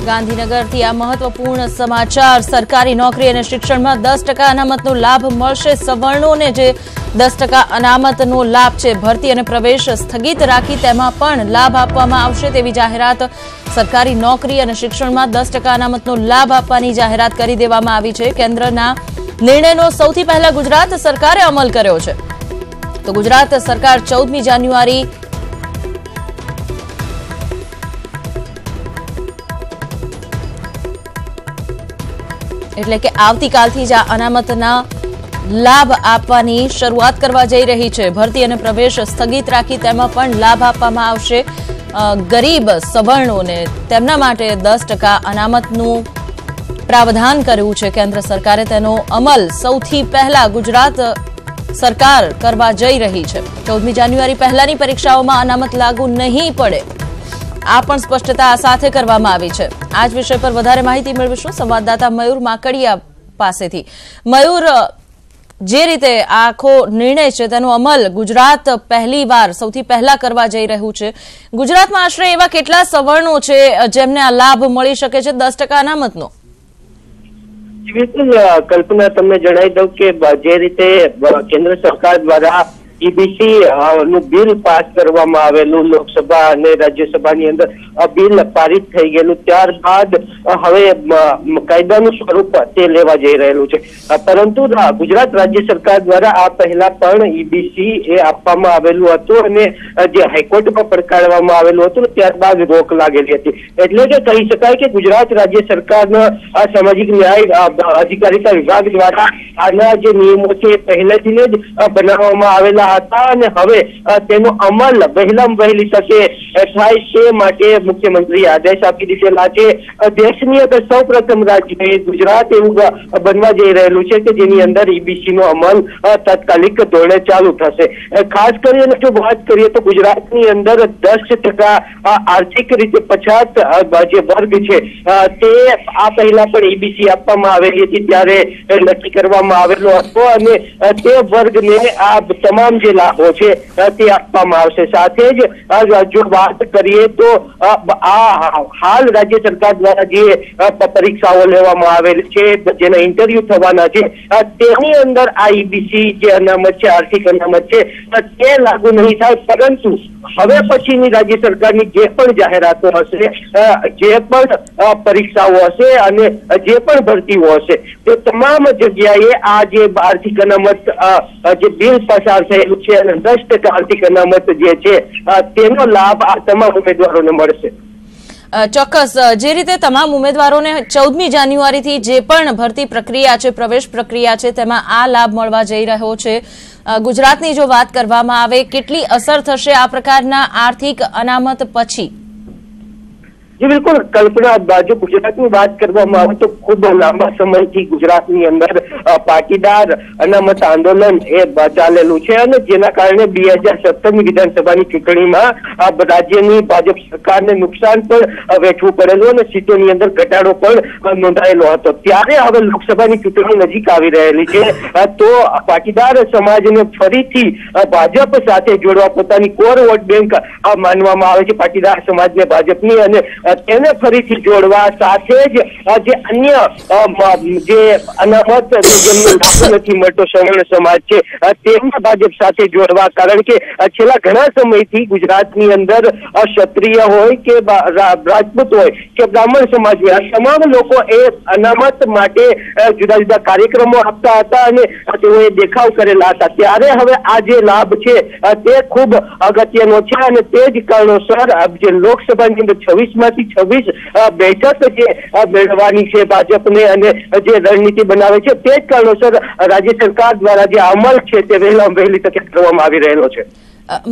ગાંધીનગરથી આ મહત્વપૂર્ણ સમાચાર। સરકારી નોકરી અને શિક્ષણમાં 10% અનામતનો લાભ મળશે। સવર્ણોને જે 10% અનામતનો લાભ છે, ભરતી અને પ્રવેશ સ્થગિત રાખી તેમાં પણ લાભ આપવામાં આવશે તેવી જાહેરાત। સરકારી નોકરી અને શિક્ષણમાં 10% અનામતનો લાભ આપવાની જાહેરાત કરી દેવામાં આવી છે। કેન્દ્રના નિર્ણયનો સૌથી પહેલા ગુજરાત સરકારે અમલ કર્યો છે। તો ગુજરાત સરકાર 14મી જાન્યુઆરી એટલે કે આવતીકાલથી જ આ અનામતના લાભ આપવાની શરૂઆત કરવા જઈ રહી છે। ભરતી અને પ્રવેશ સ્થગિત રાખી તેમાં પણ લાભ આપવામાં આવશે। ગરીબ સવર્ણોને તેમના માટે 10% અનામતનું પ્રાવધાન કર્યું છે કેન્દ્ર સરકારે। તેનો અમલ સૌથી પહેલા ગુજરાત સરકાર કરવા જઈ રહી છે। 14મી જાન્યુઆરી પહેલાની પરીક્ષાઓમાં અનામત લાગુ નહીં પડે, આ પણ સ્પષ્ટતા સાથે કરવામાં આવી છે। આ જ વિષય પર વધારે માહિતી મેળવીશું સંવાદદાતા મયુર માકડિયા પાસેથી। મયુર, જે રીતે આખો નિર્ણય છે તેનો અમલ ગુજરાત પહેલીવાર સૌથી પહેલા કરવા જઈ રહ્યું છે, ગુજરાતમાં આશરે એવા કેટલા સવર્ણો છે જેમને આ લાભ મળી શકે છે 10% અનામતનો? બિલકુલ કલ્પના, તમને જણાવી દઉં કે જે રીતે કેન્દ્ર સરકાર દ્વારા ईबीसी નું બિલ પાસ કરવામાં આવેલું લોકસભા અને રાજ્યસભાની અંદર બિલ પારિત થઈ ગયેલું, ત્યારબાદ હવે કાયદાનું સ્વરૂપ તે લેવા જઈ રહેલું છે। પરંતુ ગુજરાત રાજ્ય સરકાર દ્વારા આ પહેલા પણ ईबीसी એ આપવામાં આવેલું હતું અને જે હાઈકોર્ટમાં પડકારવામાં આવેલું હતું, ત્યારબાદ રોક લાગેલી હતી। એટલે કે કહી શકાય કે ગુજરાત રાજ્ય સરકારના સામાજિક ન્યાય અધિકારીતા વિભાગ દ્વારા આના જે નિયમો છે પહેલેથી જ બનાવવામાં આવેલા હતા અને હવે તેનો અમલ વહેલામાં વહેલી તકે થાય તે માટે મુખ્યમંત્રીએ આદેશ આપી દીધેલા છે। દેશની અંદર સૌપ્રથમ રાજ્ય ગુજરાત એવું બનવા જઈ રહેલું છે કે જેની અંદર ईबीसी નો અમલ તાત્કાલિક ધોરણે ચાલુ થશે। ખાસ કરીને જો વાત કરીએ તો ગુજરાતની અંદર 10% આર્થિક રીતે પછાત જે વર્ગ છે તે આ પહેલા પણ ईबीसी આપવામાં આવેલી હતી ત્યારે નક્કી કરવામાં આવેલો હતો અને તે વર્ગને આ તમામ જે લાભો છે તે આપવામાં આવશે। સાથે જ જો વાત કરીએ તો આ હાલ રાજ્ય સરકાર દ્વારા જે પરીક્ષાઓ લેવામાં આવેલી છે, જેના ઇન્ટરવ્યુ થવાના છે, તેની અંદર આ ईबीसी જે અનામત છે, આર્થિક અનામત છે, તે લાગુ નહીં થાય। પરંતુ હવે પછીની રાજ્ય સરકારની જે પણ જાહેરાતો હશે, જે પણ પરીક્ષાઓ હશે અને જે પણ ભરતીઓ હશે, તે તમામ જગ્યાએ આ જે આર્થિક અનામત જે બિલ પસાર થયેલું છે અને 10% આર્થિક અનામત જે છે તેનો લાભ આ તમામ ઉમેદવારોને મળશે। ચોક્કસ, જે રીતે તમામ ઉમેદવારોને 14મી જાન્યુઆરીથી જે પણ ભરતી પ્રક્રિયા છે, પ્રવેશ પ્રક્રિયા છે, તેમાં આ લાભ મળવા જઈ રહ્યો છે। ગુજરાતની જો વાત કરવામાં આવે, કેટલી અસર થશે આ પ્રકારના આર્થિક અનામત પછી? जी बिल्कुल कल्पना, जो गुजरातની વાત કરવામાં આવે તો ખૂબ લાંબા સમયથી ગુજરાતની અંદર પાટીદાર અનામત આંદોલન એ ચાલેલું છે અને જેના કારણે 2017ની વિધાનસભાની ચૂંટણીમાં રાજ્યની ભાજપ સરકારને નુકસાન પણ વેઠવું પડેલું અને સીટોની અંદર ઘટાડો પણ નોંધાયેલો હતો। ત્યારે હવે લોકસભાની ચૂંટણી નજીક આવી રહેલી છે તો પાટીદાર સમાજને ફરીથી ભાજપ સાથે જોડવા, પોતાની કોર વોટ બેંક માનવામાં આવે છે પાટીદાર સમાજને ભાજપની, અને તેને ફરીથી જોડવા સાથે જ જે અન્ય જે અનામત જેમને લાભ નથી મળતો સવર્ણ સમાજ છે તેમને ભાજપ સાથે જોડવા। કારણ કે છેલ્લા ઘણા સમયથી ગુજરાતની અંદર ક્ષત્રિય હોય કે રાજપૂત હોય કે બ્રાહ્મણ સમાજ હોય, આ તમામ લોકો એ અનામત માટે જુદા જુદા કાર્યક્રમો આપતા હતા અને તેઓએ દેખાવ કરેલા હતા। ત્યારે હવે આ જે લાભ છે તે ખૂબ અગત્યનો છે અને તે જ કારણોસર જે લોકસભાની અંદર 26માંથી 26 બેઠક જે મેળવવાની છે ભાજપને અને જે રણનીતિ બનાવે છે, તે જ કારણોસર રાજ્ય સરકાર દ્વારા જે અમલ છે તે વહેલામાં વહેલી તકે કરવામાં આવી રહેલો છે।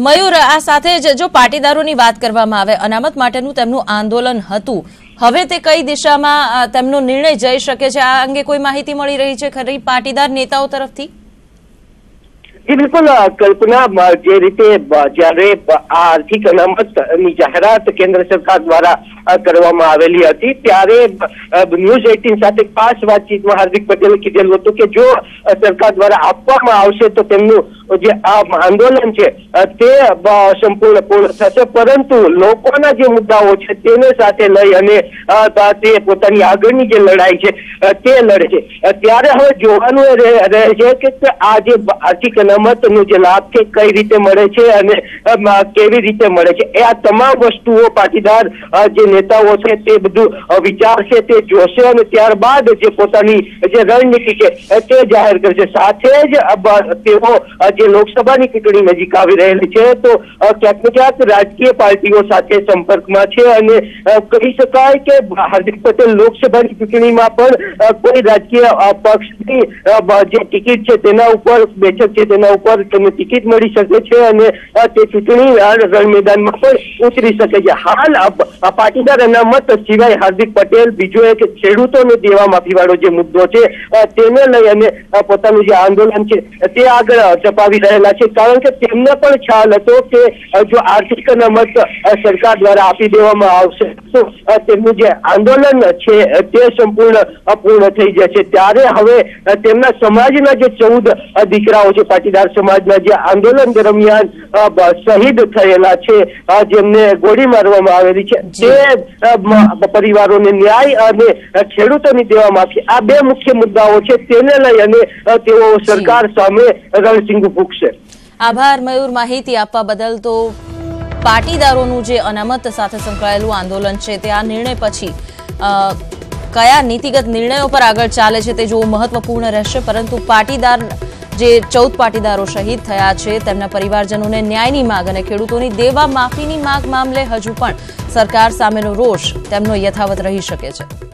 મયુર, આ સાથે જ જો પાટીદારોની વાત કરવામાં આવે, અનામત માટેનું તેમનું આંદોલન હતું, હવે તે કઈ દિશામાં તેમનો નિર્ણય જઈ શકે છે? આ અંગે કોઈ માહિતી મળી રહી છે ખરી પાટીદાર નેતાઓ તરફથી? બિલકુલ કલ્પના, જે રીતે જયારે આ આર્થિક અનામતની જાહેરાત કેન્દ્ર સરકાર દ્વારા કરવામાં આવેલી હતી ત્યારે ન્યૂઝ 18 સાથે ખાસ વાતચીતમાં હાર્દિક પટેલે કીધેલું હતું કે જો સરકાર દ્વારા આપવામાં આવશે તો તેમનું જે આ આંદોલન છે તે સંપૂર્ણ પૂર્ણ થશે, પરંતુ લોકોના જે મુદ્દાઓ છે તેને સાથે લઈ અને તે પોતાની આગળની જે લડાઈ છે તે લડે છે। ત્યારે હવે જોવાનું રહે છે કે આ જે આર્થિક અનામતનો જે લાભ છે કઈ રીતે મળે છે અને કેવી રીતે મળે છે, એ આ તમામ વસ્તુઓ પાટીદાર જે નેતાઓ છે તે બધું વિચારશે, તે જોશે અને ત્યારબાદ જે પોતાની જે રણનીતિ છે તે જાહેર કરશે। સાથે જ તેઓ જે લોકસભાની ચૂંટણી નજીક આવી રહેલી છે તો ક્યાંક ને ક્યાંક રાજકીય પાર્ટીઓ સાથે સંપર્કમાં છે અને કહી શકાય કે હાર્દિક પટેલ લોકસભાની ચૂંટણીમાં પણ કોઈ રાજકીય પક્ષની જે ટિકિટ છે તેના ઉપર બેઠક છે તેના ઉપર તેમને ટિકિટ મળી શકે છે અને તે ચૂંટણી રણ મેદાનમાં પણ ઉતરી શકે છે। હાલ પાટીદાર અનામત સિવાય હાર્દિક પટેલ બીજો એક ખેડૂતોને દેવા માફીવાળો જે મુદ્દો છે તેને લઈ અને પોતાનું જે આંદોલન છે તે આગળ ચપાવી રહેલા છે, કારણ કે તેમને પણ ખ્યાલ હતો કે જો આર્થિક અનામત સરકાર દ્વારા આપી દેવામાં આવશે તો તેમનું જે આંદોલન છે તે સંપૂર્ણ અપૂર્ણ થઈ જશે। ત્યારે હવે તેમના સમાજના જે 14 દીકરાઓ છે પાટીદાર સમાજના જે આંદોલન દરમિયાન શહીદ થયેલા છે, જેમને ગોળી મારવામાં આવેલી છે, તે પરિવારોને ન્યાય અને ખેડૂતોની દેવા માફી, આ બે મુખ્ય મુદ્દાઓ છે તેને લઈ અને તેઓ સરકાર સામે રણસિંગુ ફૂંકશે। આભાર મયુર, માહિતી આપવા બદલ। તો પાટીદારોનું જે અનામત સાથે સંકળાયેલું આંદોલન છે તે આ નિર્ણય પછી કયા નીતિગત નિર્ણયો પર આગળ ચાલે છે તે જોવું મહત્વપૂર્ણ રહેશે, પરંતુ પાટીદાર જે 14 પાટીદારો શહીદ થયા છે તેમના પરિવારજનોને ન્યાયની માંગ અને ખેડૂતોની દેવા માફીની માંગ મામલે હજુ પણ સરકાર સામેનો રોષ તેમનો યથાવત રહી શકે છે।